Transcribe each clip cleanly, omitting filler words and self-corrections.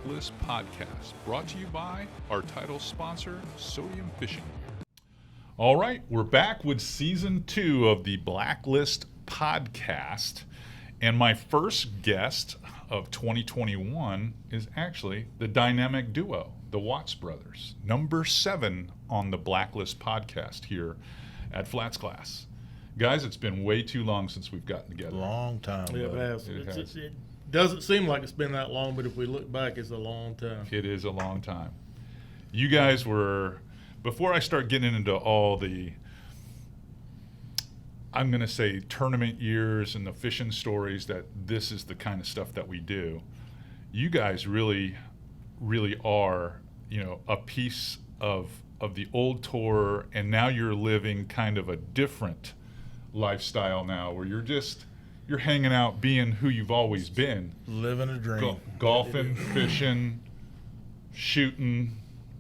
BlackList podcast, brought to you by our title sponsor, Sodium Fishing Gear. All right, we're back with season 2 of the BlackList podcast, and my first guest of 2021 is actually the dynamic duo, the Watts brothers, number 7 on the BlackList podcast here at Flats Glass. Guys, it's been way too long since we've gotten together. Long time. Yeah, it has. It doesn't seem like it's been that long, but if we look back, it's a long time. It is a long time. You guys were, before I start getting into all the, I'm going to say tournament years and the fishing stories, that this is the kind of stuff that we do. You guys really, really are, a piece of the old tour, and now you're living kind of a different lifestyle now, where you're hanging out, being who you've always been. Living a dream. Golfing, fishing, shooting.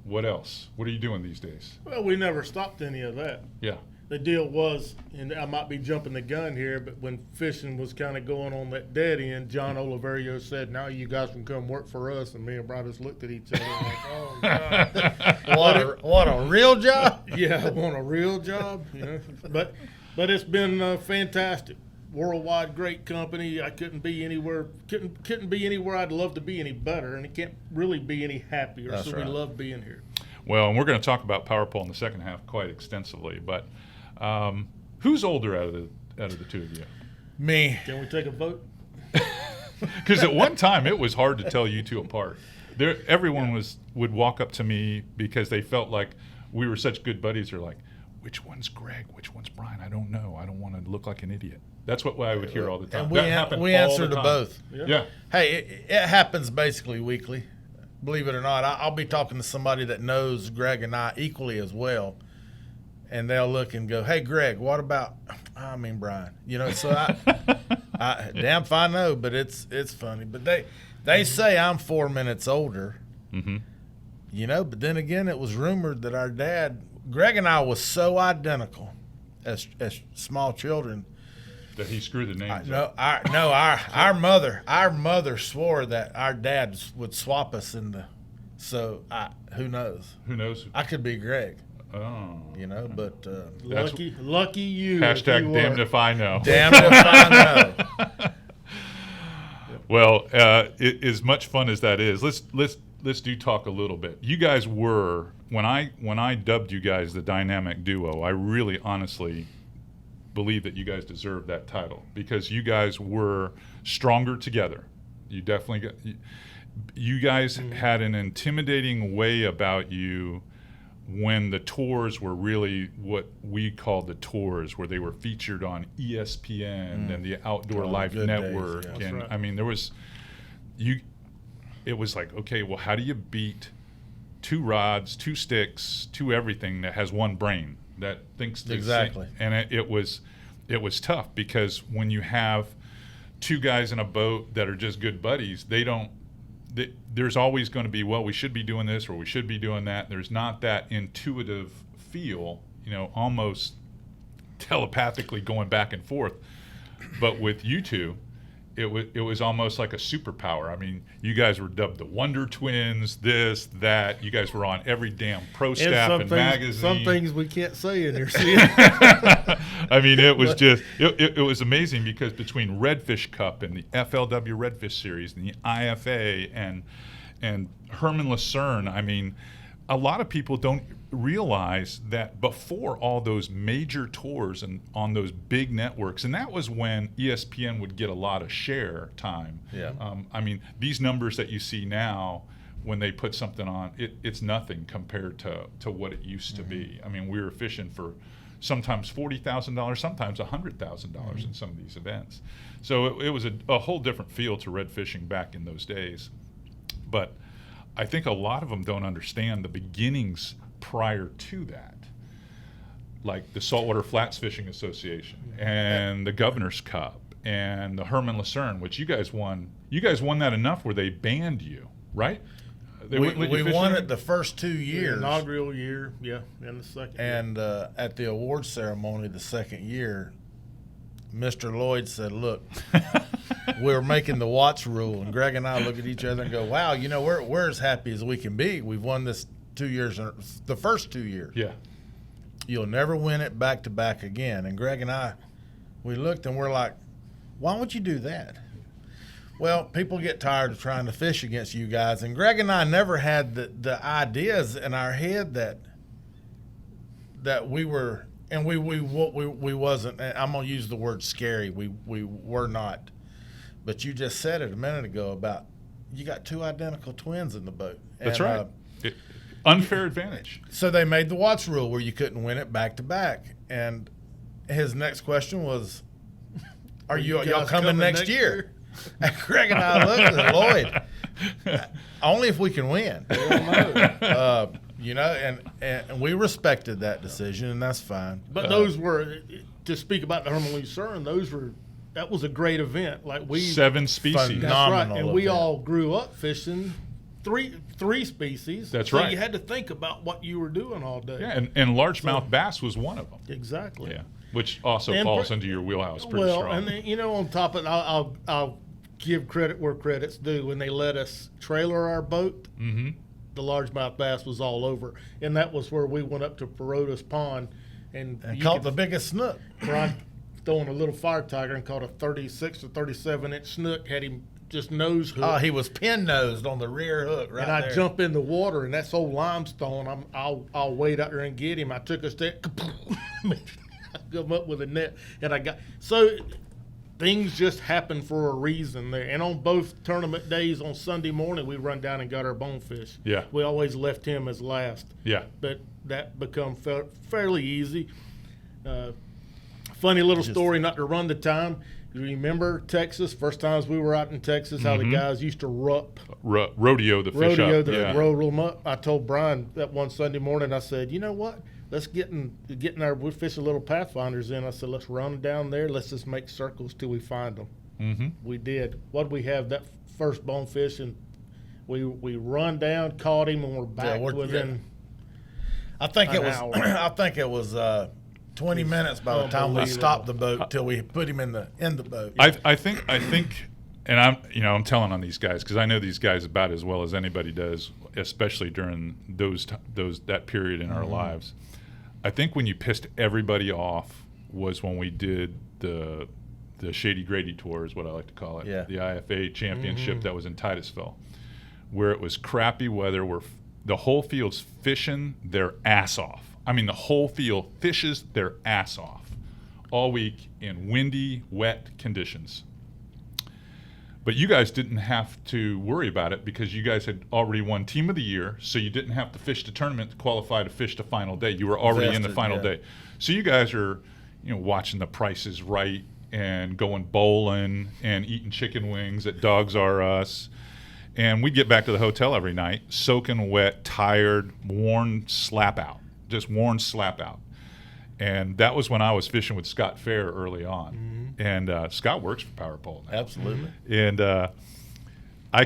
What else? What are you doing these days? Well, we never stopped any of that. Yeah. The deal was, and I might be jumping the gun here, but when fishing was kind of going on that dead end, John Oliverio said, "Now you guys can come work for us." And me and Brian just looked at each other like, "Oh God, what a real job!" Yeah, I want a real job. But it's been fantastic. Worldwide great company. I couldn't be anywhere I'd love to be any better, and it can't really be any happier. That's so right. We love being here. Well, and we're going to talk about Power Pole in the second half quite extensively, but who's older out of the two of you? Me. Can we take a vote? Because at one time it was hard to tell you two apart. Everyone would walk up to me because they felt like we were such good buddies. They're like, "Which one's Greg? Which one's Brian? I don't know. I don't want to look like an idiot." That's what I would hear all the time. And that happened we all answer the to time. both. Yeah. Hey, it happens basically weekly. Believe it or not, I'll be talking to somebody that knows Greg and I equally as well, and they'll look and go, "Hey, Greg, what about?" I mean, Brian. So I damn if I know, but it's funny. But they say I'm 4 minutes older. Mm-hmm. But then again, it was rumored that our dad, Greg and I, was so identical as small children that he screwed the names No, up. our mother swore that our dad would swap us in the. So who knows? Who knows? I could be Greg. Oh. But Lucky you. Hashtag damned if I know. Damned if I know. Well, as much fun as that is, let's do talk a little bit. You guys were, when I dubbed you guys the dynamic duo, I really honestly believe that you guys deserve that title, because you guys were stronger together. You definitely you guys had an intimidating way about you when the tours were really what we called the tours, where they were featured on ESPN and the Outdoor Life Network. Days, yeah. And right. I mean, it was like, okay, well, how do you beat 2 rods, 2 sticks, 2 everything that has one brain that thinks the Exactly. same? And it was tough, because when you have 2 guys in a boat that are just good buddies, there's always going to be, well, we should be doing this or we should be doing that. There's not that intuitive feel, almost telepathically going back and forth. But with you two, it was almost like a superpower. I mean, you guys were dubbed the Wonder Twins, this, that. You guys were on every damn pro staff and magazine. Some things we can't say in here. See? I mean, it was just, it was amazing, because between Redfish Cup and the FLW Redfish Series and the IFA and Herman Lucerne, I mean, a lot of people don't realize that before all those major tours and on those big networks, and that was when ESPN would get a lot of share time. Yeah. I mean, these numbers that you see now, when they put something on, it's nothing compared to what it used to be. I mean, we were fishing for sometimes $40,000, sometimes $100,000 in some of these events. So it was a whole different feel to red fishing back in those days. But I think a lot of them don't understand the beginnings prior to that, like the Saltwater Flats Fishing Association and the Governor's Cup and the Herman Lucerne, which you guys won. You guys won that enough where they banned you, right? They wouldn't let you We fish won there? it the first 2 years. The inaugural year, yeah, and the second. And at the award ceremony the second year, Mr. Lloyd said, "Look, we were making the watch rule, and Greg and I look at each other and go, "Wow, we're as happy as we can be. We've won this 2 years, the first 2 years. Yeah. You'll never win it back to back again." And Greg and I, we looked and we're like, "Why would you do that?" Well, people get tired of trying to fish against you guys, and Greg and I never had the ideas in our head that we were, and we wasn't. I'm gonna use the word scary. We were not, but you just said it a minute ago about you got two identical twins in the boat. That's and, right. Unfair advantage. So they made the watch rule where you couldn't win it back to back. And his next question was, "Are y'all coming next year?" And Greg and I looked at Lloyd. Only if we can win. And we respected that decision, and that's fine. But those were, to speak about the Herman Lucerne, that was a great event. Like 7 species. That's right. Phenomenal And we event. all grew up fishing three species. That's so right. You had to think about what you were doing all day. Yeah, and largemouth bass was one of them. Exactly. Yeah, which also And falls into your wheelhouse pretty Well, strong. and then, on top of it, I'll give credit where credit's due. When they let us trailer our boat, Mm-hmm. the largemouth bass was all over, and that was where we went up to Perota's Pond and Caught the biggest snook. Brian throwing a little fire tiger and caught a 36 or 37-inch snook. Had him just nose hooked. Oh, he was pin-nosed on the rear hook right and I there. jump in the water, and that's old limestone. I'll wade out there and get him. I took a step, I come up with a net, and I got so. Things just happen for a reason there. And on both tournament days on Sunday morning, we run down and got our bonefish. Yeah. We always left him as last. Yeah. But that become fairly easy. Funny little story, not to run the time. You remember Texas, first times we were out in Texas, how the guys used to Rodeo the fish up. roll them up. I told Brian that one Sunday morning, I said, you know what? Let's get in we fish a little Pathfinders in. I said, let's run down there. Let's just make circles till we find them. Mm-hmm. We did. What we have that first bonefish, and we run down, caught him, and we're back within. I think an it was. hour. I think it was 20 minutes by the time we unbelievable. stopped the boat till we put him in the boat. I think, and I'm telling on these guys because I know these guys about as well as anybody does, especially during that period in our lives. I think when you pissed everybody off was when we did the Shady Grady Tour, is what I like to call it. Yeah. The IFA championship that was in Titusville, where it was crappy weather, where the whole field's fishing their ass off. I mean, the whole field fishes their ass off all week in windy, wet conditions. But you guys didn't have to worry about it because you guys had already won Team of the Year, so you didn't have to fish the tournament to qualify to fish the final day. You were already in the final day. So you guys are, watching The Price is Right and going bowling and eating chicken wings at Dogs R Us. And we'd get back to the hotel every night, soaking wet, tired, worn slap out. And that was when I was fishing with Scott Fair early on. Mm-hmm. And Scott works for Power Pole now. Absolutely. And I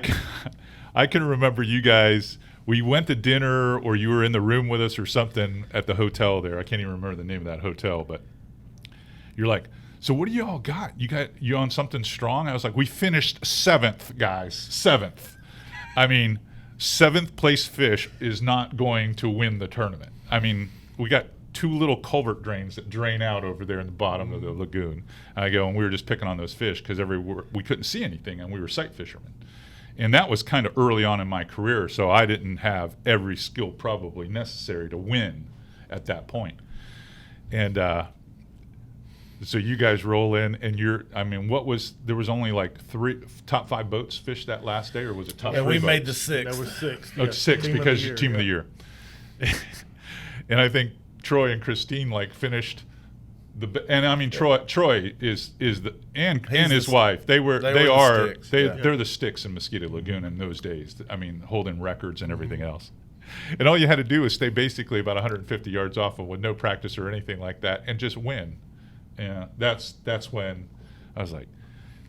can remember you guys, we went to dinner or you were in the room with us or something at the hotel there. I can't even remember the name of that hotel, but you're like, so what do you all got? You on something strong? I was like, we finished 7th, guys, 7th. I mean, 7th place fish is not going to win the tournament. I mean, we got 2 little culvert drains that drain out over there in the bottom of the lagoon. And I go, and we were just picking on those fish because we couldn't see anything, and we were sight fishermen. And that was kind of early on in my career, so I didn't have every skill probably necessary to win at that point. And so you guys roll in, and there was only like 3 top 5 boats fished that last day, or was it top 3 And we boats? made the 6th. There were 6. Oh, 6 because you're Team of the Year. And I think Troy and Christine finished Troy is the and his wife. They're the sticks in Mosquito Lagoon in those days. I mean, holding records and everything else. And all you had to do is stay basically about 150 yards off of with no practice or anything like that and just win. And that's when I was like,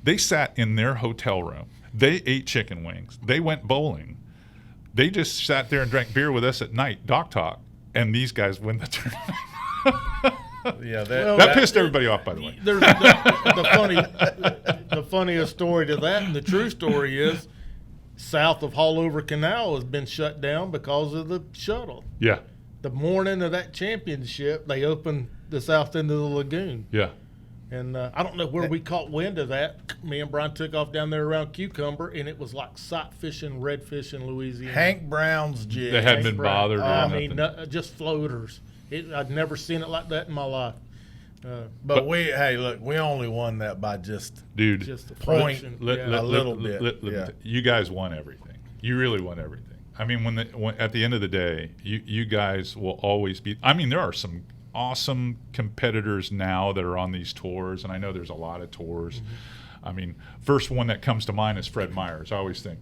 they sat in their hotel room. They ate chicken wings. They went bowling. They just sat there and drank beer with us at night, Doc Talk. And these guys win the tournament. Yeah, That pissed everybody off, by the way. There's the funniest story to that, and the true story is, south of Hallover Canal has been shut down because of the shuttle. Yeah, The morning of that championship, they opened the south end of the lagoon. yeah. And I don't know where we caught wind of that. Me and Brian took off down there around Cucumber, and it was like sight fishing, redfish in Louisiana. Hank Brown's jig. They hadn't been bothered or I nothing. mean, just floaters. I'd never seen it like that in my life. But we only won that by just Dude, Just a Point. fraction. A little bit, yeah. You guys won everything. You really won everything. I mean, when at the end of the day, you guys will always be. I mean, there are some awesome competitors now that are on these tours, and I know there's a lot of tours. Mm-hmm. I mean, first one that comes to mind is Fred Myers. I always think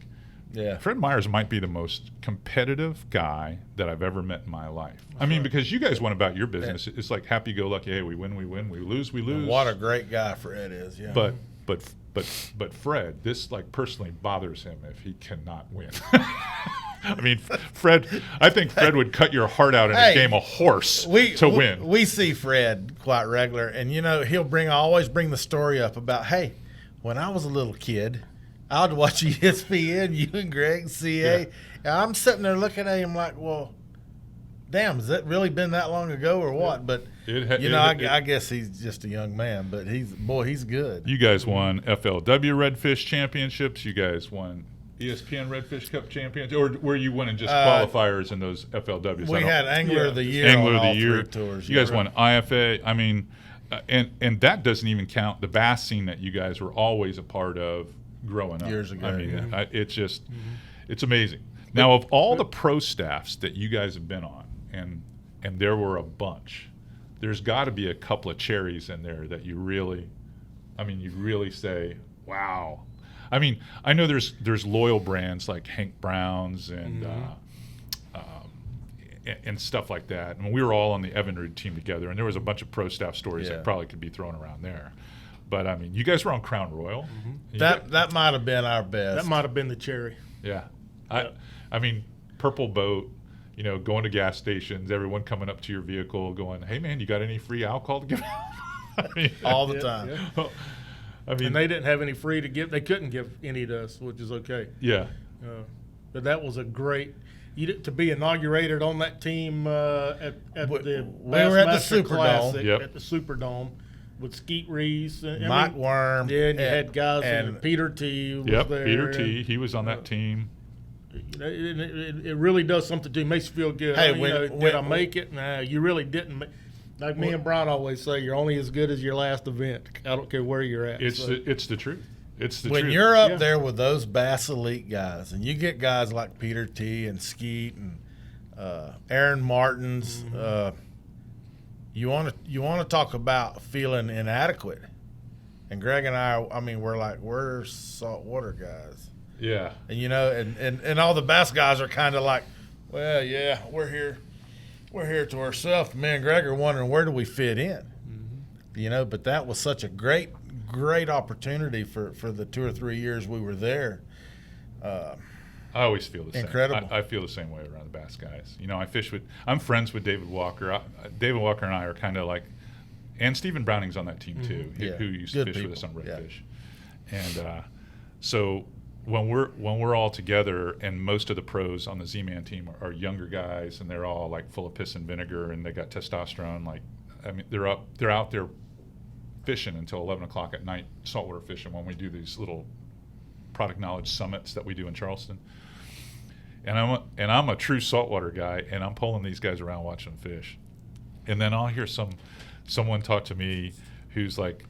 Fred Myers might be the most competitive guy that I've ever met in my life. I mean, because you guys went about your business. It's like happy-go-lucky. Hey, we win, we lose, we lose. What a great guy Fred is. Yeah. But Fred, this like personally bothers him if he cannot win. I mean, Fred. I think Fred would cut your heart out in a game of horse to win. We see Fred quite regular, and he'll always bring the story up about, hey, when I was a little kid, I'd watch ESPN, you and Greg, CA, and I'm sitting there looking at him like, well, damn, has that really been that long ago or what? But I guess he's just a young man, but he's good. You guys won FLW Redfish Championships. You guys won ESPN Redfish Cup Champions, or were you winning just qualifiers in those FLWs? We had Angler of the Year Angler on of the all Year 3 tours. You guys won IFA. I mean, and that doesn't even count the bass scene that you guys were always a part of growing up. Years ago, I mean, yeah. it's just it's amazing. Now, of all the pro staffs that you guys have been on, and there were a bunch, there's got to be a couple of cherries in there that you really say, wow. I mean, I know there's loyal brands like Hank Brown's and and stuff like that. I mean, we were all on the Evinrude team together, and there was a bunch of pro staff stories that probably could be thrown around there. But I mean, you guys were on Crown Royal. That might have been our best. That might have been the cherry. Yeah, I mean, purple boat. Going to gas stations, everyone coming up to your vehicle, going, "Hey man, you got any free alcohol to give out?" I mean, all the time. Yeah. I mean, And they didn't have any free to give. They couldn't give any to us, which is okay. Yeah. But that was a great to be inaugurated on that team at the Bassmaster Classic at the Superdome with Skeet Reese, Mike Worm. Yeah, and you had guys and Peter T. was there. Peter T. He was on that team. It really does something to you. Makes you feel good. Hey, did I make it? Nah, you really didn't. Like me and Brian always say, you're only as good as your last event. I don't care where you're at. It's the truth. It's the truth. When you're up there with those Bass Elite guys, and you get guys like Peter T. and Skeet and Aaron Martins, you want to talk about feeling inadequate. And Greg and I mean, we're saltwater guys. Yeah. And and all the bass guys are kind of like, well, yeah, we're here to ourselves. Me and Greg are wondering, where do we fit in? But that was such a great opportunity for the 2 or 3 years we were there. I always feel the same. Incredible. I feel the same way around the bass guys. I'm friends with David Walker. David Walker and I are kind of like, and Stephen Browning's on that team too, who used to fish with us on Redfish. And so when we're all together, and most of the pros on the Z-Man team are younger guys, and they're all like full of piss and vinegar, and they got testosterone. Like, I mean, they're out there fishing until 11 o'clock at night, saltwater fishing, when we do these little product knowledge summits that we do in Charleston. And I'm a true saltwater guy, and I'm pulling these guys around watching them fish. And then I'll hear someone talk to me who's like,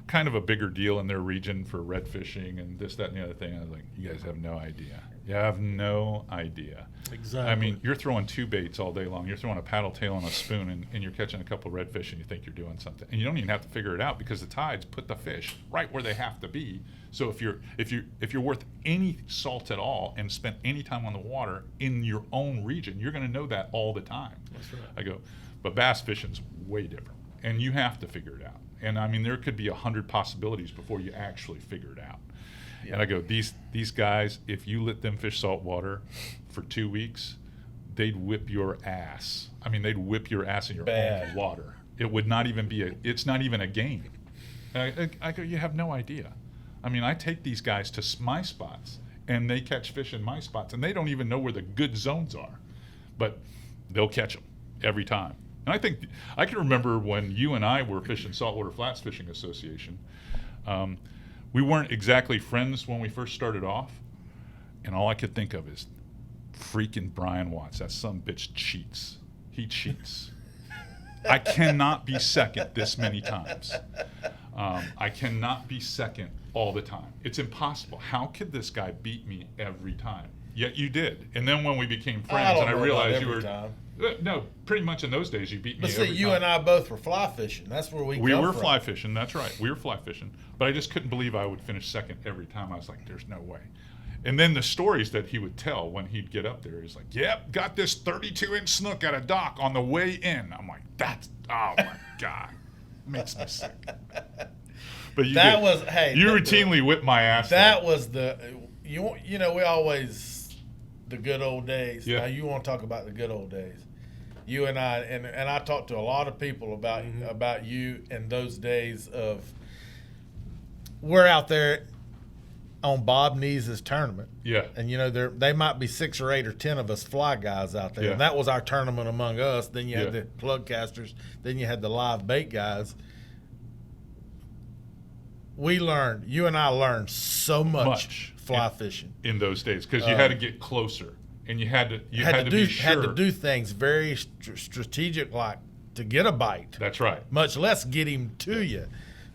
kind of a bigger deal in their region for red fishing and this, that, and the other thing. I was like, you guys have no idea. You have no idea. Exactly. I mean, you're throwing 2 baits all day long. You're throwing a paddle tail and a spoon, and you're catching a couple of redfish, and you think you're doing something. And you don't even have to figure it out, because the tides put the fish right where they have to be. So if you're worth any salt at all and spent any time on the water in your own region, you're going to know that all the time. That's right. I go, but bass fishing's way different, and you have to figure it out. And I mean, there could be 100 possibilities before you actually figure it out. Yeah. And I go, these guys, if you let them fish saltwater for 2 weeks, they'd whip your ass. I mean, they'd whip your ass in your Bad. own water. It would not even be it's not even a game. I go, you have no idea. I mean, I take these guys to my spots, and they catch fish in my spots, and they don't even know where the good zones are. But they'll catch them every time. And I think, I can remember when you and I were fishing Saltwater Flats Fishing Association. We weren't exactly friends when we first started off, and all I could think of is freaking Brian Watts. That son bitch cheats. He cheats. I cannot be second this many times. I cannot be second all the time. It's impossible. How could this guy beat me every time? Yet you did. And then when we became friends, and I realized you were time. No, pretty much in those days you beat me. But see, every you time. and I both were fly fishing. That's where we were from. fly fishing. That's right. We were fly fishing. But I just couldn't believe I would finish second every time. I was like, "There's no way." And then the stories that he would tell when he'd get up there, he's like, "Yep, got this 32-inch snook at a dock on the way in." I'm like, "That's oh my god, makes me sick." But you routinely whip my ass. That was you know we always the good old days. Yeah. Now you want to talk about the good old days. You and I and I talked to a lot of people about you and those days of we're out there on Bob Nees's tournament. Yeah. And you know they might be 6 or 8 or 10 of us fly guys out there. Yeah. And that was our tournament among us. Then you had Yeah. the plug casters, then you had the live bait guys. You and I learned so much fly fishing in those days because you had to get closer and you had to be sure. Had to do things very strategic, like to get a bite. That's right. Much less get him to you.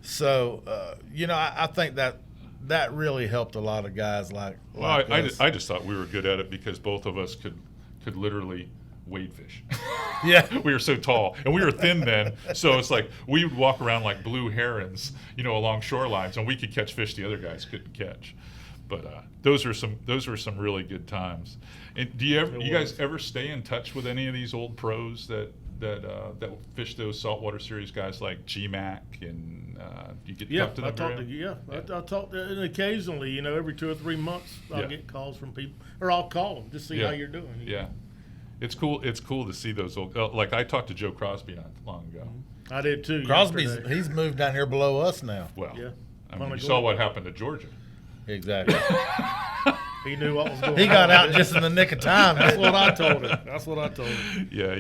So you know, I think that really helped a lot of guys like us. I just thought we were good at it because both of us could literally wade fish. Yeah. We were so tall and we were thin then, so it's like we would walk around like blue herons, you know, along shorelines, and we could catch fish the other guys couldn't catch. But those were some really good times. And do you guys ever stay in touch with any of these old pros that fish those saltwater series guys like GMAC and you get talk to them? I talk to and occasionally, you know, every 2 or 3 months I'll get calls from people, or I'll call them just see how you're doing. Yeah. It's cool to see those old, like I talked to Joe Crosby not long ago. I did too. He's moved down here below us now. Well, yeah. I mean, you saw what happened to Georgia. Exactly. He knew what was going on. He got out just in the nick of time. That's what I told him. Yeah,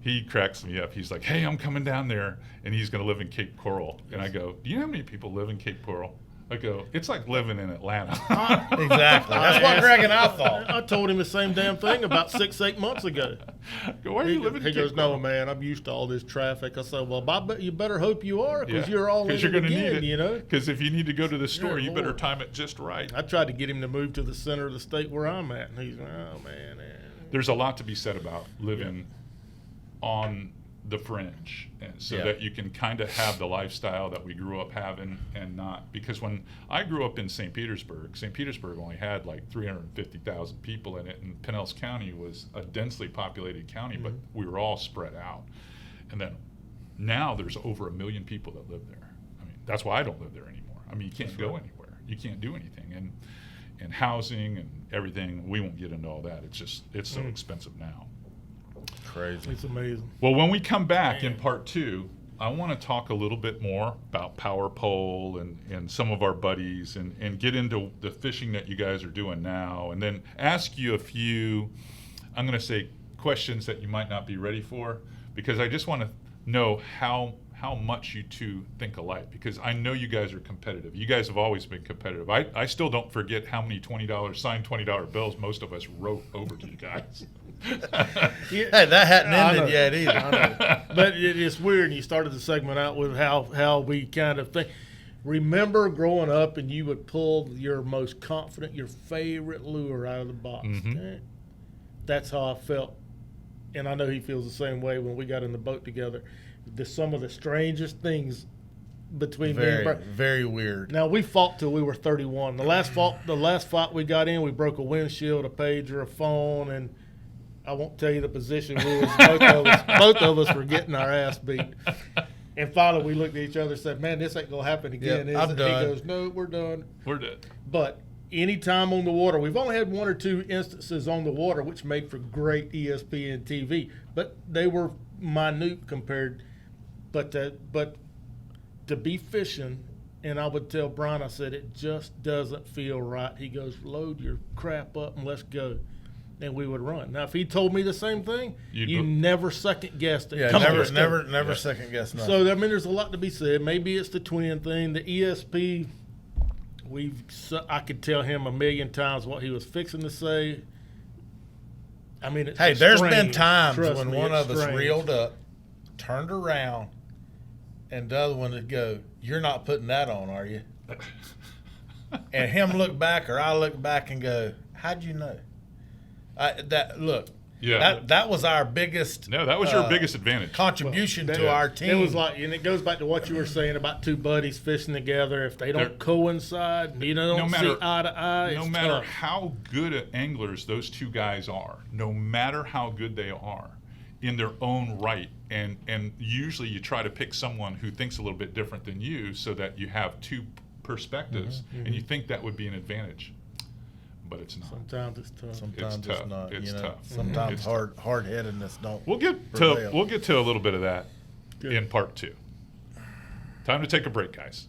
he cracks me up. He's like, "Hey, I'm coming down there," and he's going to live in Cape Coral. And I go, "Do you know how many people live in Cape Coral?" I go, "It's like living in Atlanta." Exactly. That's what Greg and I thought. I told him the same damn thing about 6-8 months ago. I go, "Why are you living in Cape Coral?" He goes, "No, man, I'm used to all this traffic." I said, "Well, I bet you better hope you are, because you're all in you're it gonna again, need it, you know." Because if you need to go to the store, Dear you better Lord. time it just right. I tried to get him to move to the center of the state where I'm at, and he's like, "Oh, man." There's a lot to be said about living on the fringe, and so that you can kind of have the lifestyle that we grew up having and not, because when I grew up in St. Petersburg only had like 350,000 people in it, and Pinellas County was a densely populated county, but we were all spread out. And then now there's over 1 million people that live there. I mean, that's why I don't live there anymore. I mean, you can't go anywhere. You can't do anything. And housing and everything, we won't get into all that. It's so expensive now. Crazy. It's amazing. Well, when we come back in part 2, I want to talk a little bit more about power pole and some of our buddies and get into the fishing that you guys are doing now, and then ask you a few, I'm going to say, questions that you might not be ready for, because I just want to know how much you two think alike, because I know you guys are competitive. You guys have always been competitive. I still don't forget how many signed $20 bills most of us wrote over to you guys. Hey, that hadn't ended yet either. I know. But it's weird, and you started the segment out with how we kind of think. Remember growing up and you would pull your most confident, your favorite lure out of the box. Mhm. That's how I felt. And I know he feels the same way when we got in the boat together. Some of the strangest things between me and Brad. Very weird. Now, we fought till we were 31. The last fight we got in, we broke a windshield, a pager, a phone, and I won't tell you the position we was. Both of us were getting our ass beat. And finally, we looked at each other and said, "Man, this ain't gonna happen again." Yeah, I'm is it?" done. He goes, "No, we're done." We're dead. But any time on the water. We've only had 1 or 2 instances on the water, which made for great ESPN TV, but they were minute compared. But to be fishing, and I would tell Brian, I said, it just doesn't feel right. He goes, load your crap up and let's go. And we would run. Now, if he told me the same thing, you never second guessed it. Yeah, Come on, never second guess nothing. So, I mean, there's a lot to be said. Maybe it's the twin thing. The ESP, I could tell him a million times what he was fixing to say. I mean, hey, there's been strange. times Trust when me, one it's of us strange. reeled up, turned around, and the other one would go, "You're not putting that on, are you?" And him look back, or I look back and go, "How'd you know?" That was our biggest. No, that was your biggest advantage. Contribution to our team. It was like, and it goes back to what you were saying about 2 buddies fishing together. If they don't coincide, don't see eye to eye. No matter how good at anglers those 2 guys are, no matter how good they are in their own right, and usually you try to pick someone who thinks a little bit different than you, so that you have 2 perspectives, and you think that would be an advantage. But it's not. Sometimes it's tough. Sometimes it's not. It's tough. Sometimes hard-headedness don't. We'll get to a little bit of that in part 2. Time to take a break, guys.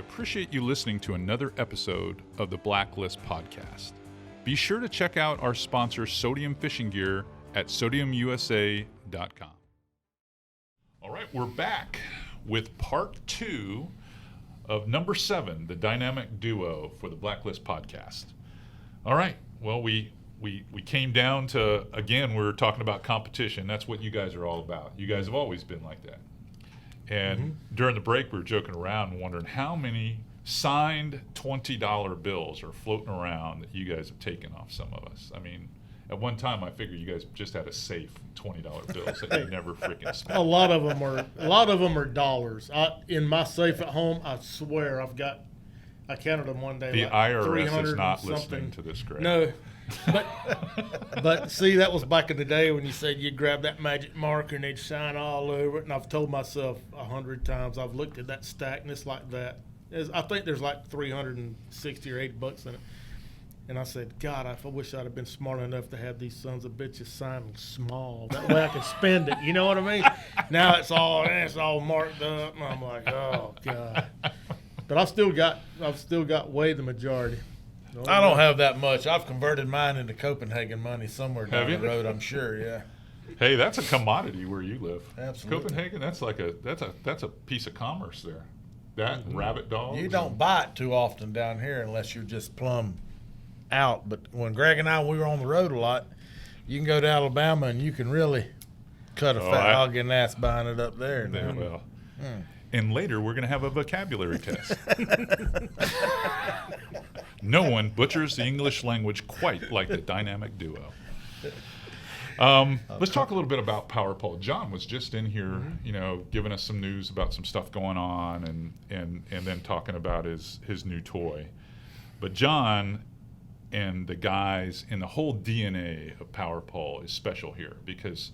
Appreciate you listening to another episode of the BlackList podcast. Be sure to check out our sponsor Sodium Fishing Gear at sodiumusa.com. All right, we're back with part 2 of number 7, the dynamic duo for the BlackList podcast. All right, well, we came down to, again, we're talking about competition. That's what you guys are all about. You guys have always been like that. And during the break, we were joking around and wondering how many signed $20 bills are floating around that you guys have taken off some of us. I mean, at one time, I figured you guys just had a safe $20 bills that you never freaking spent. A lot of them are dollars. In my safe at home, I swear I counted them one day. The like IRS is not listening to this, Greg. No, but see, that was back in the day when you said you grab that magic marker and they'd shine all over it. And I've told myself 100 times, I've looked at that stack and it's like that. I think there's like 360 or $80 in it. And I said, God, I wish I'd have been smart enough to have these sons of bitches signed small. That way I could spend it. You know what I mean? Now it's all marked up, and I'm like, oh God. But I've still got way the majority. I don't have that much. I've converted mine into Copenhagen money somewhere down the road, I'm sure. Yeah. Hey, that's a commodity where you live. Absolutely. Copenhagen, that's a piece of commerce there. That rabbit dogs. You don't buy it too often down here unless you're just plumb out. But when Greg and we were on the road a lot, you can go to Alabama and you can really cut a fat hog in the ass buying it up there. Yeah, well. And later we're going to have a vocabulary test. No one butchers the English language quite like the dynamic duo. Let's talk a little bit about Power Pole. John was just in here, giving us some news about some stuff going on, and then talking about his new toy. But John and the guys and the whole DNA of Power Pole is special here because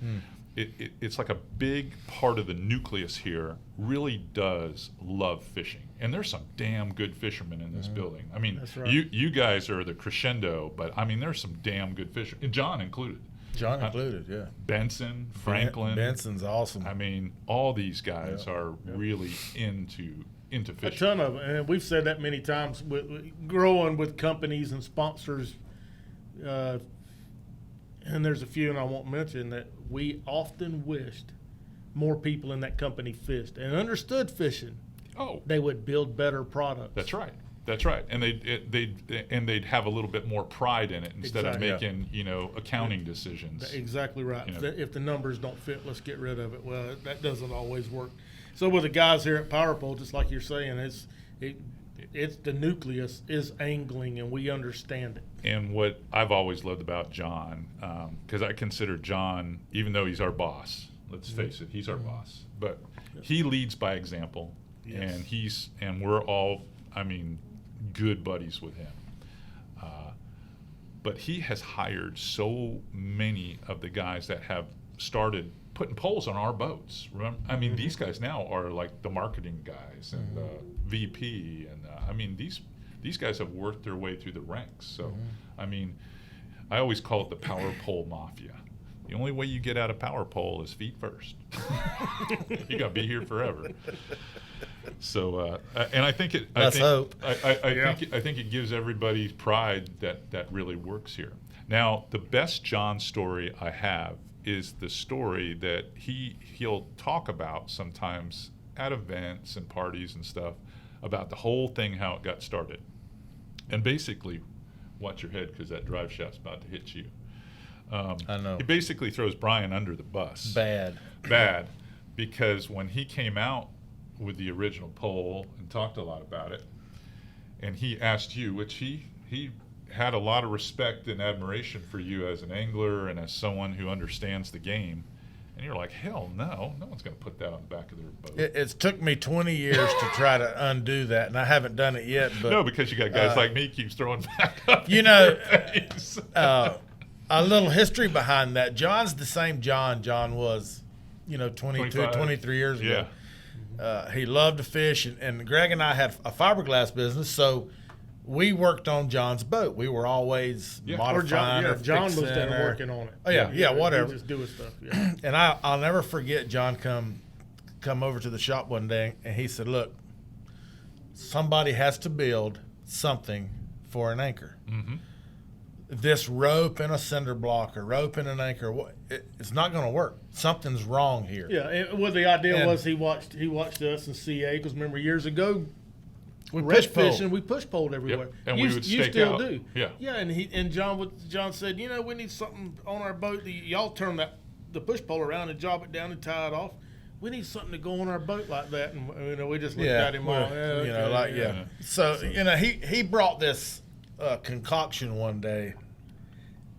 it's like a big part of the nucleus here really does love fishing. And there's some damn good fishermen in this building. I mean, That's right. you guys are the crescendo, but I mean, there's some damn good fishermen, John included. John included, yeah. Benson, Franklin. Benson's awesome. I mean, all these guys are really into fishing. A ton of them, and we've said that many times. With growing with companies and sponsors, and there's a few, and I won't mention that we often wished more people in that company fished and understood fishing. Oh, they would build better products. that's right. That's right, and they'd have a little bit more pride in it instead Exactly. of making accounting decisions. Exactly right. You know. If the numbers don't fit, let's get rid of it. Well, that doesn't always work. So with the guys here at PowerPole, just like you're saying, it's the nucleus is angling, and we understand it. And what I've always loved about John, because I consider John, even though he's our boss, let's face it, he's our boss, but he leads by example, Yes. and we're all, good buddies with him. But he has hired so many of the guys that have started putting poles on our boats. Remember, these guys now are like the marketing guys and the VP, and these guys have worked their way through the ranks. So, I always call it the power pole mafia. The only way you get out of power pole is feet first. You got to be here forever. So, and I think it. Let's hope. I think it gives everybody pride that really works here. Now, the best John story I have is the story that he'll talk about sometimes at events and parties and stuff about the whole thing, how it got started. And basically, watch your head because that drive shaft's about to hit you. I know. He basically throws Brian under the bus. Bad. Because when he came out with the original pole and talked a lot about it, and he asked you, which he had a lot of respect and admiration for you as an angler and as someone who understands the game, and you're like, hell no one's going to put that on the back of their boat. It's took me 20 years to try to undo that, and I haven't done it yet. But No, because you got guys like me keeps throwing back up. A little history behind that. John's the same John was, 23 years ago. Yeah. He loved to fish, and Greg and I had a fiberglass business, so we worked on John's boat. We were always modifying or John was fixing there or- working on it. Oh, yeah, whatever. He just doing stuff. Yeah. And I'll never forget John come over to the shop one day, and he said, look, somebody has to build something for an anchor. Mm-hmm. This rope and a cinder block or rope and an anchor, it's not going to work. Something's wrong here. Yeah, well, the idea And- was he watched us in CA, because remember years ago, We red push pole. fishing, we push poled everywhere. Yep, and you, we would you stake still out. do. Yeah. Yeah, and John said, we need something on our boat. Y'all turn the push pole around and job it down and tie it off. We need something to go on our boat like that, and we just looked at him all. well, So he brought this concoction one day,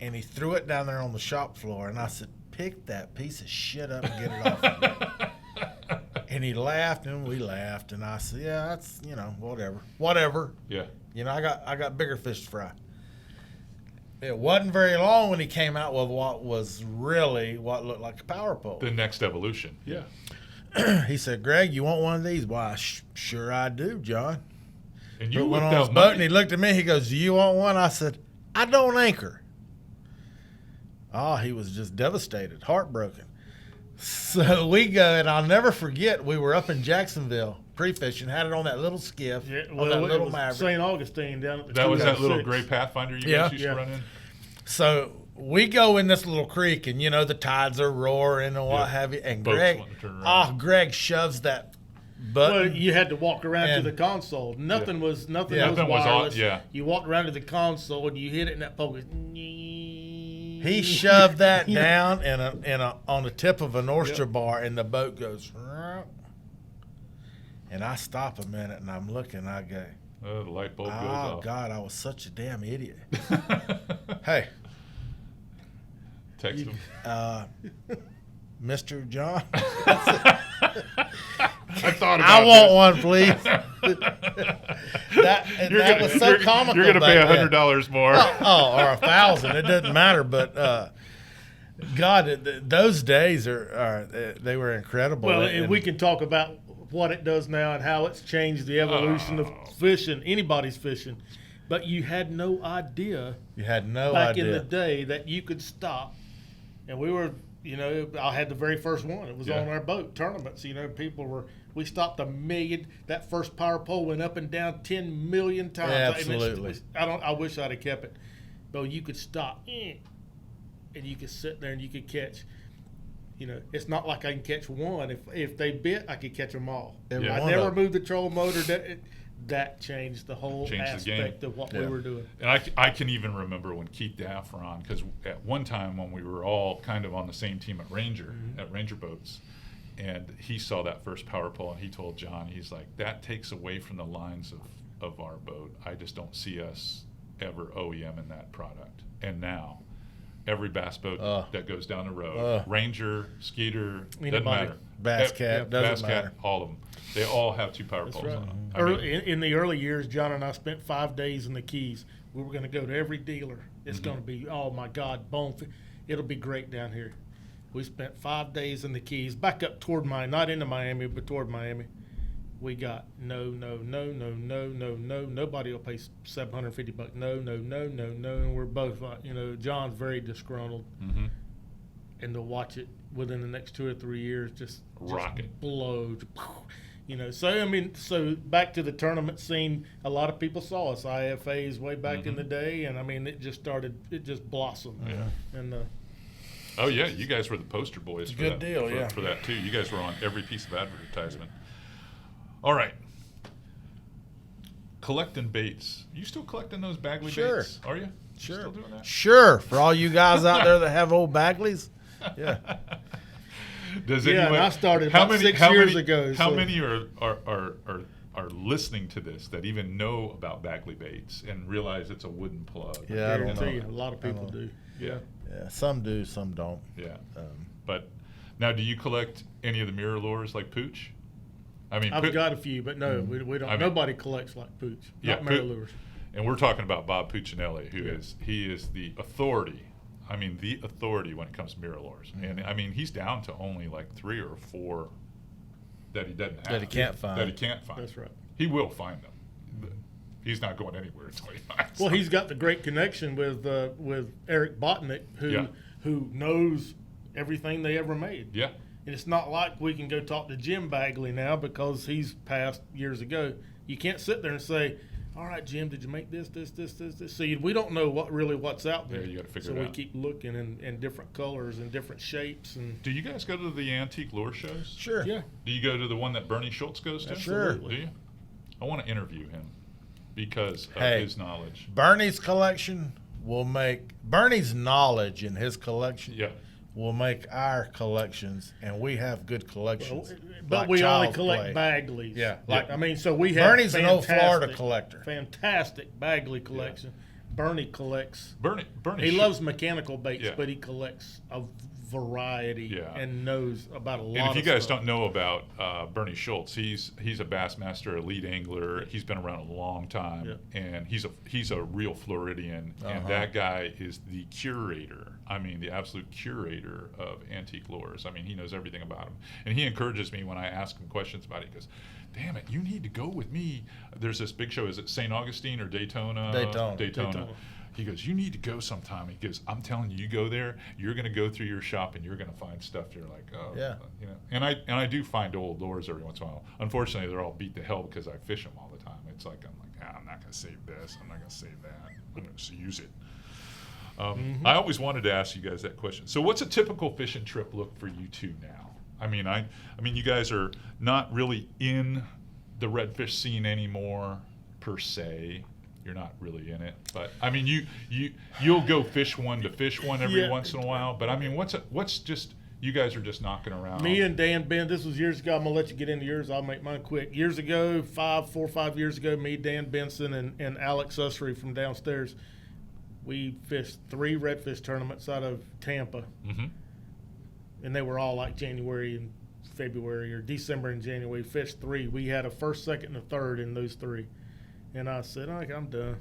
and he threw it down there on the shop floor, and I said, pick that piece of shit up and get it off of me. And he laughed, and we laughed, and I said, yeah, that's, whatever. Yeah. I got bigger fish to fry. It wasn't very long when he came out with what looked like a power pole. The next evolution. Yeah. He said, Greg, you want one of these? Why, sure I do, John. And you Put one looked on his out boat, money. and he looked at me. He goes, do you want one? I said, I don't anchor. Oh, he was just devastated, heartbroken. So we go, and I'll never forget, we were up in Jacksonville pre-fishing, had it on that little skiff, Yeah, on well, that it little was Maverick. St. Augustine down at the That was that little 206. gray Pathfinder you Yeah. guys used Yeah. to run in? So we go in this little creek, and the tides are roaring and what Yeah. have you. And Boats Greg, wanting to turn around. Greg shoves that Well, button. you had to walk around And- to the console. Nothing was Yeah. Nothing was on- wireless. yeah. You walked around to the console and you hit it, and that pole goes. He shoved that down on the tip of an oyster bar, and the boat goes. And I stop a minute, and I'm looking. I go, The light bulb goes oh off. God, I was such a damn idiot. Hey, Text him. Mr. John, I thought about I want this. one, please. that was so comical. You're gonna back pay then. $100 more. Or 1,000. It doesn't matter. But God, those days they were incredible. Well, and we can talk about what it does now and how it's changed the evolution of fishing, anybody's fishing. But you had no idea you had no back idea. in the day that you could stop. And we were, I had the very first one. It was Yeah. on our boat tournaments. We stopped 1 million. That first power pole went up and down 10 million times. Absolutely. I wish I'd have kept it. But you could stop, and you could sit there and you could catch. It's not like I can catch one. If they bit, I could catch them all. Every I one never of 'em. moved the trolling motor. that changed the whole Changed the game. aspect of what we Yeah. were doing. And I can even remember when Keith Daff were on, because at one time when we were all kind of on the same team at Ranger, at Ranger Boats, and he saw that first power pole, and he told John, he's like, that takes away from the lines of our boat. I just don't see us ever OEM in that product. And now, every bass boat that goes down the road, Ranger, Skeeter, doesn't Anybody. matter. Bass Cat, doesn't Bass Cat, matter. all of them. They all have two power That's poles right. on them. I mean, In the early years, John and I spent 5 days in the Keys. We were going to go to every dealer. It's going to be, oh my God, it'll be great down here. We spent 5 days in the Keys, back up toward not into Miami, but toward Miami. We got no. Nobody will pay $750. No. And we're both like, John's very disgruntled. mm-hmm. And to watch it within the next 2 or 3 years just Rocket. blow. So back to the tournament scene, a lot of people saw us IFAs way back in the day, and I mean it just blossomed. Yeah. And Oh yeah, you guys were the poster boys It's a for good that. deal, for, yeah. for that too. You guys were on every piece of advertisement. All right. Collecting baits. You still collecting those Bagley Sure. baits? Are you? Sure. Still doing that? Sure, for all you guys out there that have old Bagleys. Yeah. Does Yeah, anyone, and I started how about many, 6 how years many- ago, How so- many are listening to this that even know about Bagley baits and realize it's a wooden plug? Yeah, I don't guarantee know. you, a lot of people do. Yeah. Yeah, some do, some don't. Yeah. But now, do you collect any of the MirrOlures like Pooch? I mean, I've got a few, but no, we don't. I mean- nobody collects like Pooch. Yeah, Not Poo- MirrOlures. And we're talking about Bob Puccinelli, who Yeah. he is the authority. I mean, the authority when it comes to MirrOlures. And I mean, he's down to only like 3 or 4 that he doesn't have. That he can't find. That he can't find. That's right. He will find them. He's not going anywhere until he finds Well, them. he's got the great connection with Eric Botnick, who knows everything they ever made. Yeah. And it's not like we can go talk to Jim Bagley now because he's passed years ago. You can't sit there and say, all right, Jim, did you make this? See, we don't know what's out there. Yeah, you gotta figure so it we out. keep looking in different colors and different shapes. And Do you guys go to the antique lure shows? Sure. yeah, Do you go to the one that Bernie Schultz goes to? Sure. Do you? I want to interview him because of Hey. his knowledge. Bernie's collection Bernie's knowledge in his collection Yeah. will make our collections, and we have good collections. but like we only Child's collect Play. Bagleys. Yeah. I mean, so we have Bernie's an old Florida collector. Fantastic Bagley collection. Bernie collects. Bernie He should- loves mechanical baits, Yeah. but he collects a variety Yeah. and knows about a lot. And if you of guys stuff. don't know about Bernie Schultz, he's a Bassmaster elite angler. He's been around a long time, Yeah. and he's a real Floridian. And that guy is the curator. I mean, the absolute curator of antique lures. I mean, he knows everything about them, and he encourages me when I ask him questions about it. He goes, "Damn it, you need to go with me." There's this big show. Is it St. Augustine or Daytona? Daytona. He goes, "You need to go sometime." He goes, "I'm telling you, you go there, you're going to go through your shop and you're going to find stuff you're like, oh, Yeah. you know." And I do find old lures every once in a while. Unfortunately, they're all beat to hell because I fish them all the time. It's like I'm not going to save this. I'm not going to save that. I'm going to use it. I always wanted to ask you guys that question. So, what's a typical fishing trip look for you two now? I mean, you guys are not really in the redfish scene anymore per se. You're not really in it, but I mean, you'll go fish one to fish one every Yeah. once in a while. But I mean, what's just you guys are just knocking around. Me and Dan Ben, this was years ago. I'm gonna let you get into yours. I'll make mine quick. Years ago, 4 or 5 years ago, me, Dan Benson, and Alex Ussery from downstairs, we fished 3 redfish tournaments out of Tampa, and they were all like January and February or December and January. We fished 3. We had a first, second, and a third in those 3. And I said, I'm done.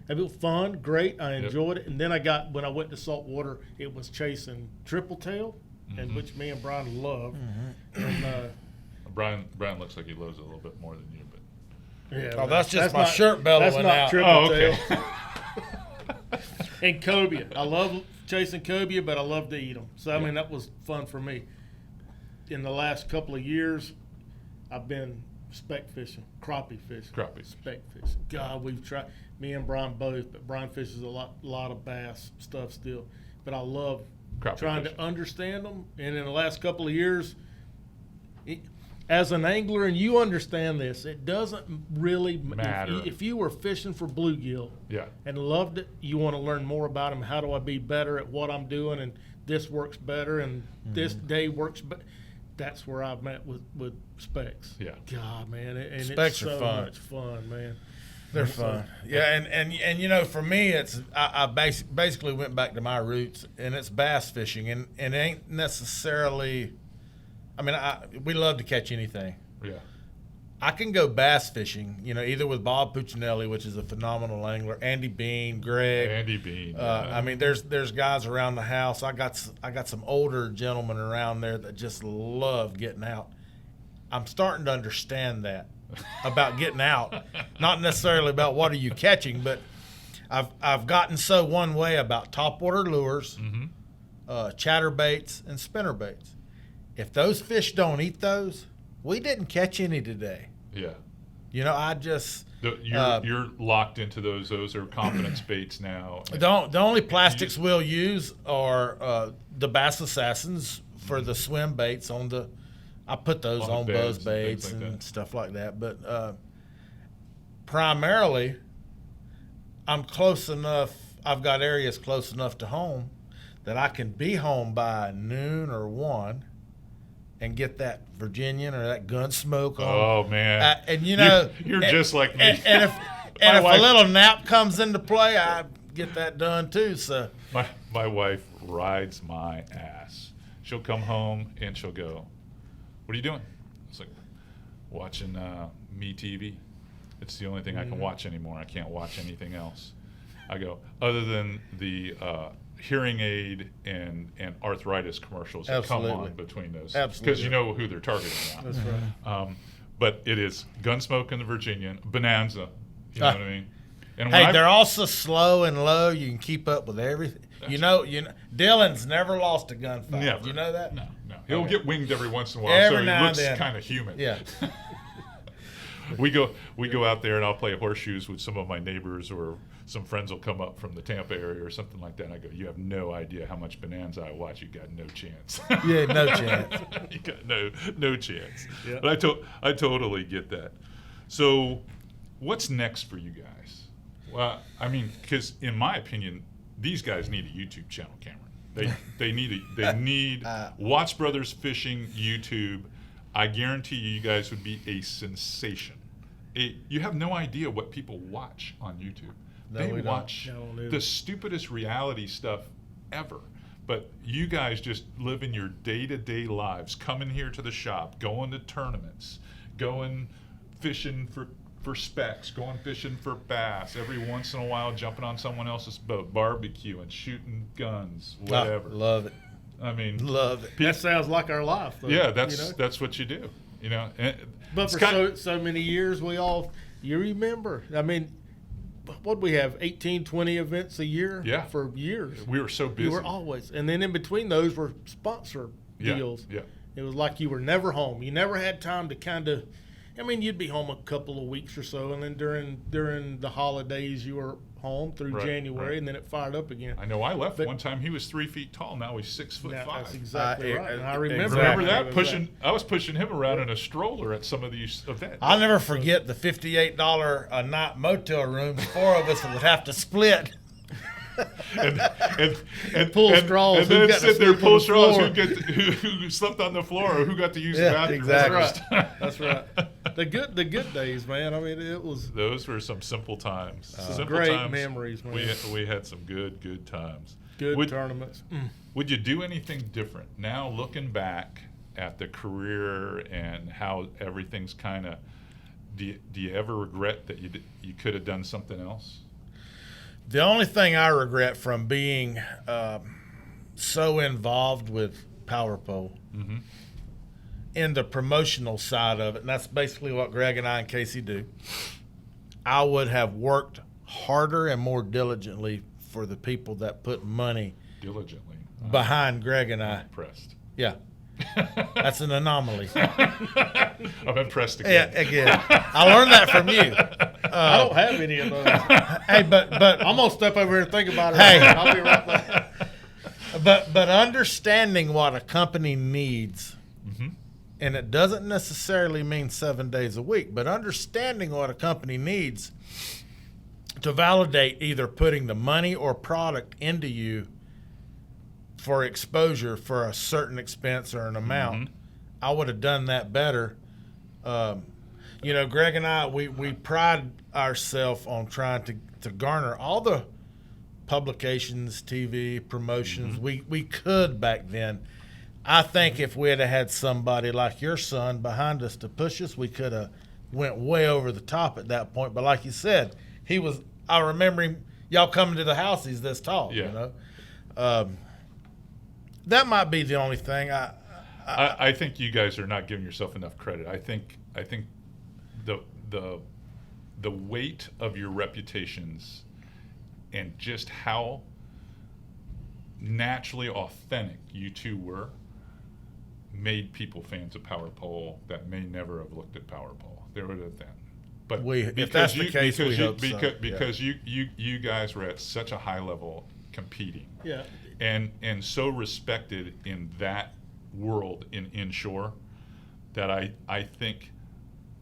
It was fun, great. I enjoyed it. And then when I went to saltwater, it was chasing triple tail, and which me and Brian love. And Brian looks like he loves it a little bit more than you, but yeah, Oh, that's just my not- shirt bellowing That's not out. triple Oh, okay. tail. And cobia. I love chasing cobia, but I love to eat them. So, I mean, that was fun for me. In the last couple of years, I've been speck fishing, crappie fishing. Crappie. Speck fishing. God, we've tried, me and Brian both, but Brian fishes a lot of bass stuff still. But I love Crappie trying fishing. to understand them. And in the last couple of years, as an angler, and you understand this, it doesn't really Matter. If you were fishing for bluegill Yeah. and loved it, you want to learn more about them. How do I be better at what I'm doing? And this works better, and this day works. But that's where I've met with specs. Yeah. God, man, and Specs it's are so fun. much fun, man. They're fun. Yeah, and you know, for me, I basically went back to my roots, and it's bass fishing, and it ain't necessarily. I mean, we love to catch anything. Yeah. I can go bass fishing, you know, either with Bob Puccinelli, which is a phenomenal angler, Andy Bean, Greg. Andy Bean. I mean, there's guys around the house. I got some older gentlemen around there that just love getting out. I'm starting to understand that about getting out, not necessarily about what are you catching, but I've gotten so one way about topwater lures, chatterbaits, and spinnerbaits. If those fish don't eat those, we didn't catch any today. Yeah. You know, I just You're locked into those. Those are confidence baits now. the only plastics we'll use are the Bass Assassins for the swim baits on the. I put those On on the buzz beds and baits things like and that. stuff like that. But primarily, I'm close enough. I've got areas close enough to home that I can be home by noon or 1 and get that Virginian or that gun smoke on. Oh man. And you know, you're just like me. And if My wife- a little nap comes into play, I get that done too. So My wife rides my ass. She'll come home and she'll go, "What are you doing?" It's like, "Watching Me TV. It's the only thing I can watch anymore. I can't watch anything else." I go, other than the hearing aid and arthritis commercials that come Absolutely. on between those. Absolutely. Because you know who they're targeting now. That's right. But it is Gunsmoke and the Virginian, Bonanza. You know what I mean? And hey, when they're also slow and low. You can keep up with everything. You know, Dylan's never lost a gunfight. Never. Do you know that? No. He'll get winged every once in a while, Every so he now and looks then. kind of human. Yeah. We go out there and I'll play horseshoes with some of my neighbors, or some friends will come up from the Tampa area or something like that. And I go, "You have no idea how much Bonanza I watch. You got no chance." Yeah, no chance. You got no chance. Yeah. But I totally get that. So, what's next for you guys? Well, I mean, because in my opinion, these guys need a YouTube channel, Cameron. They need Watts Brothers Fishing YouTube. I guarantee you guys would be a sensation. You have no idea what people watch on YouTube. No, They we don't. watch No, the stupidest reality stuff ever. But you guys just live in your day-to-day lives, coming here to the shop, going to tournaments, going fishing for specks, going fishing for bass, every once in a while jumping on someone else's boat, barbecuing, shooting guns, whatever. Love it. I mean, Love it. That sounds like our life. Though, yeah, you know? that's what you do. You know, and But it's for so many years, you remember. I mean, what we have, 18, 20 events a year? Yeah. For years. we were so busy. You were always. And then in between those were sponsor Yeah, deals. yeah. It was like you were never home. You never had time to kind of, I mean, you'd be home a couple of weeks or so, and then during the holidays you were home through Right, January, right. and then it fired up again. I know I left But- one time. He was 3 feet tall. Now he's 6'5". That's exactly right. And I remember exactly. Remember that. that? Pushing, I was pushing him around in a stroller at some of these events. I'll never forget the $58 a night motel room. 4 of us would have to split. and Pull straws, and who then got to sit there, sleep pull on the straws. floor? Who slept on the floor, or who got to use the Yeah, bathroom exactly. first? That's right. The good days, man. I mean, it was Those were some simple times. Simple great times. memories, man. We had some good times. good tournaments. Would you do anything different now, looking back at the career and how everything's kind of? Do you ever regret that you could have done something else? The only thing I regret from being so involved with Power Pole in the promotional side of it, and that's basically what Greg and I and Casey do, I would have worked harder and more diligently for the people that put money Diligently. behind Greg and I. Impressed. Yeah. That's an anomaly. I'm impressed Yeah, again. again. I learned that from you. I don't have any of those. Hey, but I'm gonna step over here and think about it. Hey. I'll be right back. but understanding what a company needs And it doesn't necessarily mean 7 days a week, but understanding what a company needs to validate either putting the money or product into you for exposure for a certain expense or an amount, I would have done that better. Greg and I, we pride ourselves on trying to garner all the publications, TV, promotions we could back then. I think if we had somebody like your son behind us to push us, we could have went way over the top at that point. But like you said, I remember him, y'all coming to the house, he's this tall, that might be the only thing. I think you guys are not giving yourself enough credit. I think the weight of your reputations and just how naturally authentic you two were made people fans of Power Pole that may never have looked at Power Pole. They would have then. But if that's the case, we hope so. Because you guys were at such a high level competing. Yeah. And so respected in that world in inshore that I think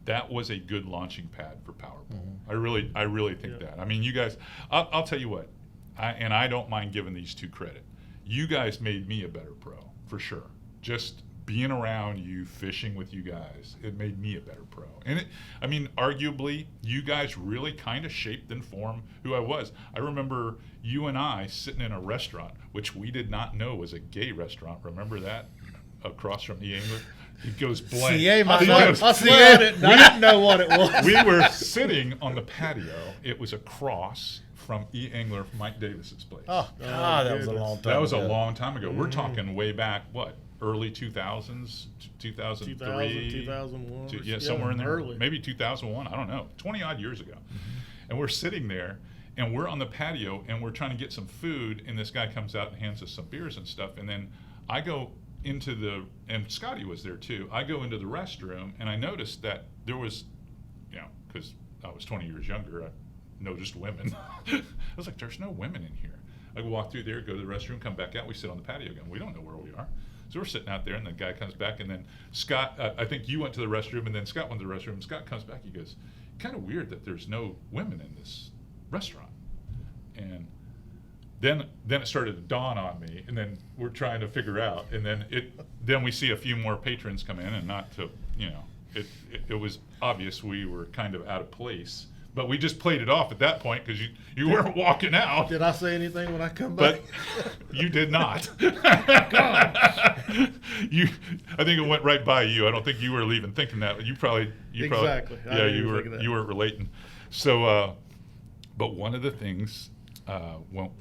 that was a good launching pad for Power Pole. I really think that. I mean, you guys, I'll tell you what, I don't mind giving these two credit. You guys made me a better pro, for sure. Just being around you, fishing with you guys, it made me a better pro. And arguably, you guys really kind of shaped and formed who I was. I remember you and I sitting in a restaurant, which we did not know was a gay restaurant. Remember that? Across from E. Engler? It goes blank. I didn't know what it was. We were sitting on the patio. It was across from E. Engler, Mike Davis's place. Oh, God, that was a long time ago. That was a long time ago. We're talking way back, early 2000s, 2003? 2001. Somewhere in there. Early. Maybe 2001. I don't know. 20-odd years ago. And we're sitting there, and we're on the patio, and we're trying to get some food, and this guy comes out and hands us some beers and stuff. And then I go into and Scotty was there too. I go into the restroom, and I noticed that there was, because I was 20 years younger, I noticed women. I was like, there's no women in here. I walk through there, go to the restroom, come back out. We sit on the patio again. We don't know where we are. So we're sitting out there, and the guy comes back, and then Scott, I think you went to the restroom, and then Scott went to the restroom. Scott comes back, he goes, kind of weird that there's no women in this restaurant. And then it started to dawn on me, and then we're trying to figure out, and then we see a few more patrons come in, and not to, it was obvious we were kind of out of place. But we just played it off at that point because you weren't walking out. Did I say anything when I come back? But you did not. I think it went right by you. I don't think you were even thinking that. You probably. Exactly. You weren't relating. So, but one of the things,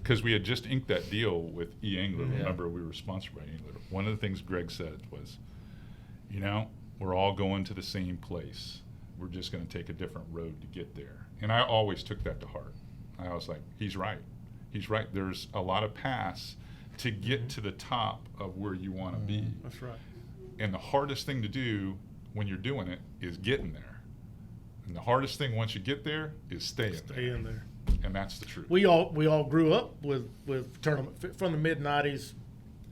because we had just inked that deal with E. Engler. Remember, we were sponsored by E. Engler. One of the things Greg said was, we're all going to the same place. We're just going to take a different road to get there. And I always took that to heart. I was like, he's right. He's right. There's a lot of paths to get to the top of where you want to be. That's right. And the hardest thing to do when you're doing it is getting there. And the hardest thing once you get there is staying there. And that's the truth. We all grew up with tournament from the mid-90s.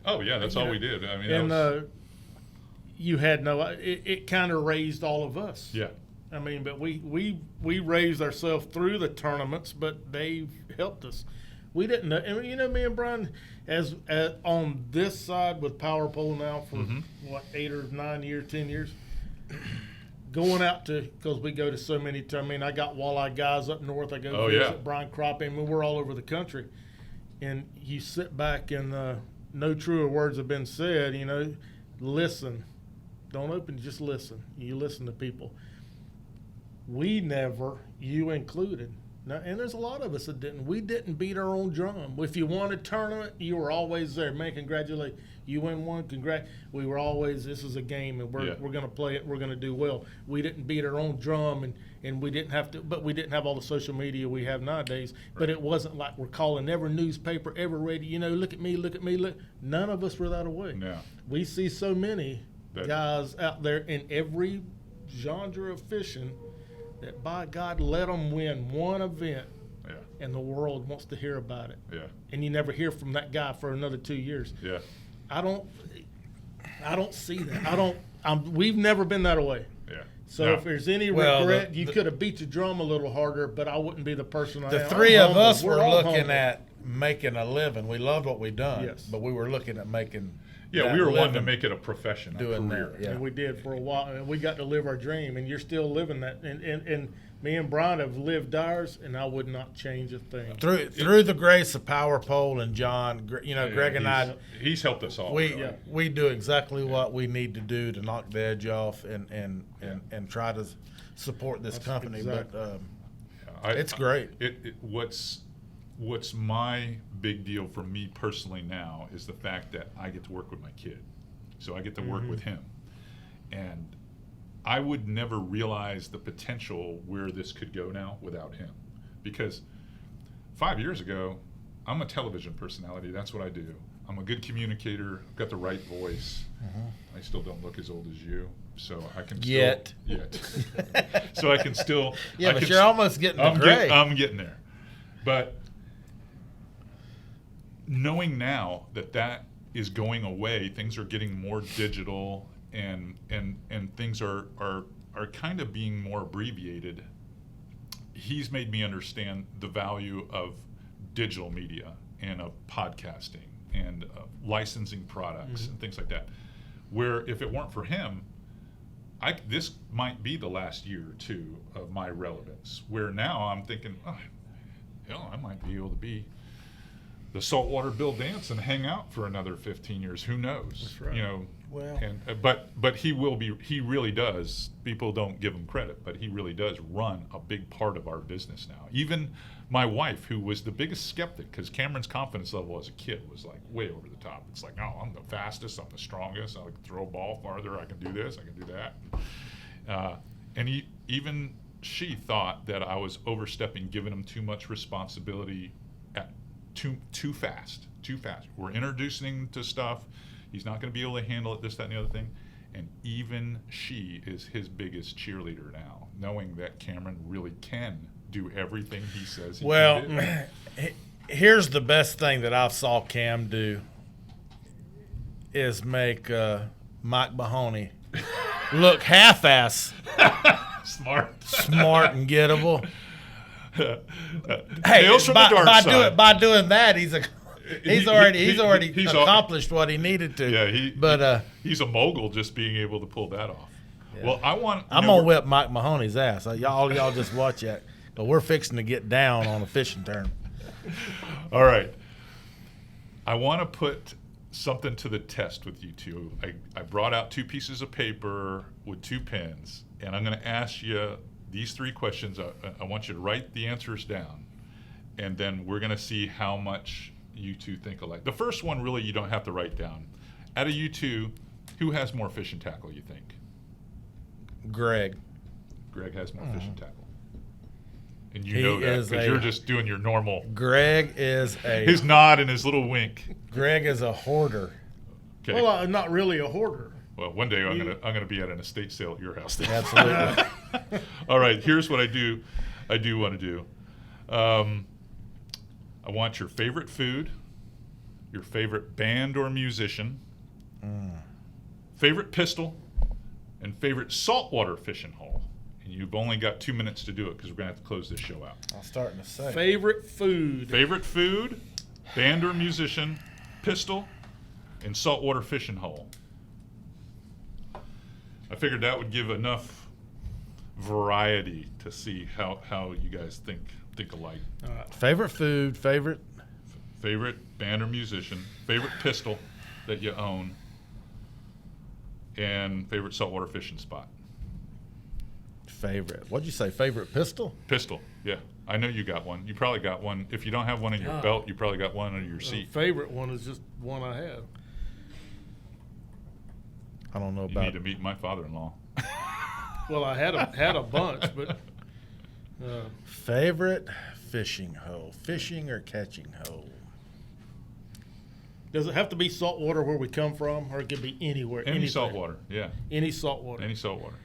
Oh, yeah, that's all we did. I mean, you had it kind of raised all of us. Yeah. I mean, but we raised ourselves through the tournaments, but they helped us. We didn't know. And, me and Brian, as on this side with Power Pole now for 8 or 9 years, 10 years, going out because we go to so many. I mean, I got walleye guys up north. I go visit Brian Croppy. I mean, we're all over the country, and you sit back and no truer words have been said. Listen, don't open, just listen. You listen to people. We never, you included. Now, and there's a lot of us that didn't. We didn't beat our own drum. If you won a tournament, you were always there. Man, congratulate. You win one, we were always, this is a game, and we're going to play it. We're going to do well. We didn't beat our own drum, and we didn't have to, but we didn't have all the social media we have nowadays. Right. But it wasn't like we're calling every newspaper, every radio, look at me, look at me. Look. None of us were that way. Yeah. We see so many guys out there in every genre of fishing that, by God, let them win one event, and the world wants to hear about it. Yeah. And you never hear from that guy for another 2 years. Yeah. I don't see that. we've never been that way. Yeah. So No. if there's any Well, regret, the- you could have beat your drum a little harder, but I wouldn't be the person I am. The I'm three of humble. us We're were all looking humble. at making a living. We loved what we done, Yes. but we were looking at making. Yeah, that we were wanting to living make it a profession, a doing career. that. Yeah. And we did for a while, and we got to live our dream, and you're still living that. And me and Brian have lived ours, and I would not change a thing. Through the grace of Power Pole and John, Greg and I, He's helped us all. we do exactly what we need to do to knock the edge off and try to support this That's company. exactly. But it's great. What's my big deal for me personally now is the fact that I get to work with my kid. So I get to work with him. And I would never realize the potential where this could go now without him. Because 5 years ago, I'm a television personality. That's what I do. I'm a good communicator. I've got the right voice. I still don't look as old as you. So I can still. Yet. So I can still. Yeah, I but can you're almost getting the gray. I'm getting there. But knowing now that is going away, things are getting more digital, and things are kind of being more abbreviated. He's made me understand the value of digital media and of podcasting and licensing products and things like that. Where if it weren't for him, this might be the last year or two of my relevance. Where now I'm thinking, I might be able to be the Saltwater Bill Dance and hang out for another 15 years. Who knows? That's right. Well, But he will be. He really does. People don't give him credit, but he really does run a big part of our business now. Even my wife, who was the biggest skeptic, because Cameron's confidence level as a kid was like way over the top. It's like, no, I'm the fastest, I'm the strongest, I can throw a ball farther, I can do this, I can do that. And even she thought that I was overstepping, giving him too much responsibility at too fast. We're introducing him to stuff. He's not going to be able to handle it, this, that, and the other thing. And even she is his biggest cheerleader now, knowing that Cameron really can do everything he says he can do. Here's the best thing that I saw Cam do is make Mike Mahoney look half-ass Smart and gettable. Hey, Tales from the dark side. by doing that, he's already he's accomplished what he needed to. Yeah, he's a mogul just being able to pull that off. Yeah. Well, I'm gonna whip Mike Mahoney's ass. Y'all just watch that. But we're fixing to get down on a fishing tournament. All right. I want to put something to the test with you two. I brought out 2 pieces of paper with 2 pens, and I'm going to ask you these 3 questions. I want you to write the answers down, and then we're going to see how much you two think alike. The first one, really, you don't have to write down. Out of you two, who has more fishing tackle, you think? Greg. Greg has more fishing tackle. And you know that is because you're just doing your normal. Greg is his nod and his little wink. Greg is a hoarder. Okay. Well, I'm not really a hoarder. Well, one day I'm gonna be at an estate sale at your house. Absolutely. All right. Here's what I do. I do want to do. I want your favorite food, your favorite band or musician, favorite pistol, and favorite saltwater fishing hole. And you've only got 2 minutes to do it because we're going to have to close this show out. I'm starting to say. Favorite food. Favorite food, band or musician, pistol, and saltwater fishing hole. I figured that would give enough variety to see how you guys think alike. Favorite food, favorite band or musician, favorite pistol that you own, and favorite saltwater fishing spot. What'd you say? Favorite pistol? Pistol, yeah. I know you got one. You probably got one. If you don't have one in your belt, you probably got one under your seat. Favorite one is just one I have. I don't know You about. need to meet my father-in-law. Well, I had a bunch, but Favorite fishing hole, fishing or catching hole? does it have to be saltwater where we come from, or it could be anywhere? Any anything? saltwater, yeah. Any saltwater. Any saltwater.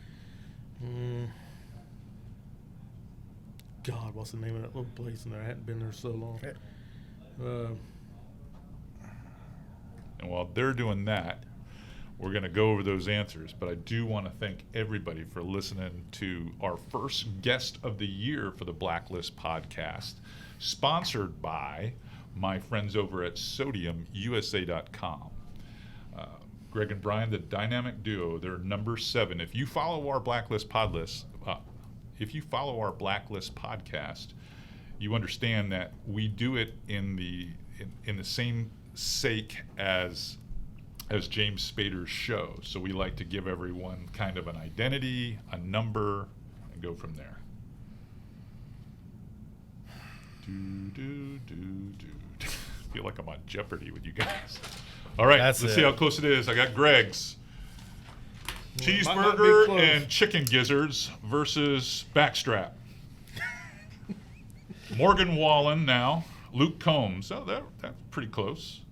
God, what's the name of that little place in there? I hadn't been there so long. And while they're doing that, We're going to go over those answers, but I do want to thank everybody for listening to our first guest of the year for the BlackList podcast, sponsored by my friends over at SodiumUSA.com. Greg and Brian, the dynamic duo, they're No.7. If you follow our BlackList podcast, you understand that we do it in the same sake as James Spader's show. So we like to give everyone kind of an identity, a number, and go from there. I feel like I'm on Jeopardy with you guys. All right, let's see how close it is. I got Greg's cheeseburger and chicken gizzards versus backstrap. Morgan Wallen now. Luke Combs. Oh, that's pretty close.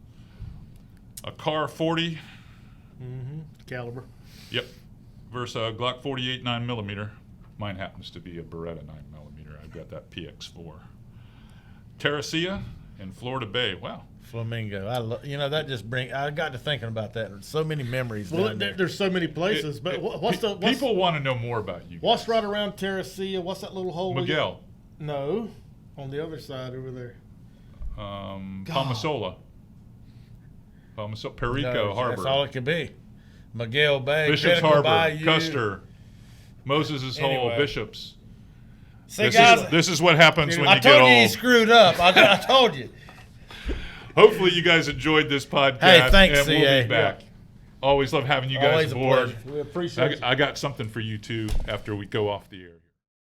A Car 40. Caliber. Yep. Versus a Glock 48 9mm. Mine happens to be a Beretta 9mm. I've got that PX4. Terracea and Florida Bay. Wow. Flamingo. That just I got to thinking about that. There's so many memories. Well, there's so many places. People want to know more about you. What's right around Terracea? What's that little hole? Miguel. No, on the other side over there. Palmasola. Perico Harbor. That's all it could be. Miguel Bay, Bishop's Pinnacle Harbor, Bayou. Custer, Moses' Hole, Bishops. See, guys, this is what happens when you get old. I old. told you he screwed up. I told you. Hopefully you guys enjoyed this podcast. Hey, thanks, and CA. we'll be back. Always love having you guys Always a aboard. pleasure. We appreciate it. I got something for you too after we go off the air.